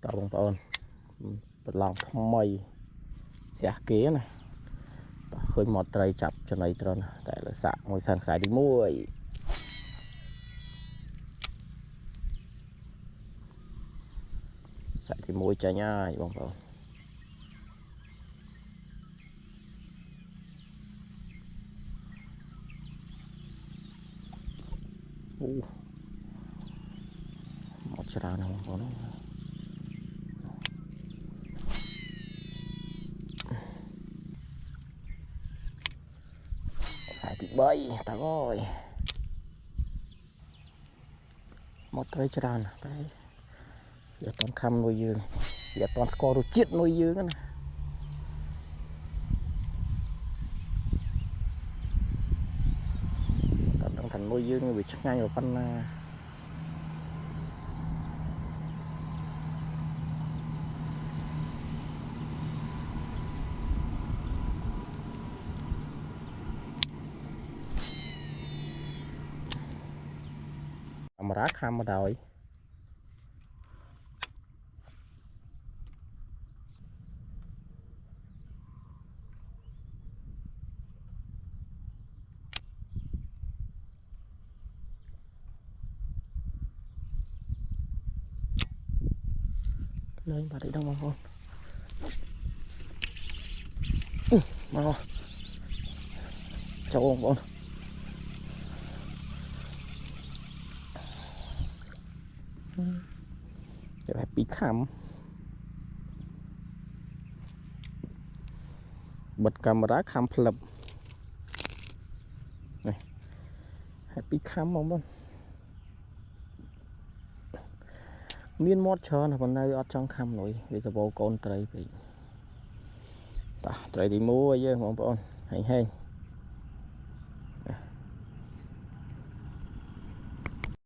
ตาบงปอนเป็นลองทำไมเสียเกี้นะเคยหมดใจจับจนไหนตอนแต่ละสะมวยสันขายดีมวยใส่ที่มวยใจง่ายบงปอนหมดชรานะบงปอนthì bay ta gọi một cây tràn đấy giờ toàn khăm nuôi dương giờ toàn co rồi chết nuôi dương cái này toàn thành nuôi dương bị chắc ngay vào phân mà rác khăm mà đòi lên bà đi đâu mà con mà cho conจะแบบปีขำบดกำรักคำพลับนี่ให้ปีขำมองบ้างมีนมอดชอนคนในอดช่องคำหน่อยเดี๋ยวจะบอกคนไตรไปตาไตรดีมัวเยอะมองบอลให้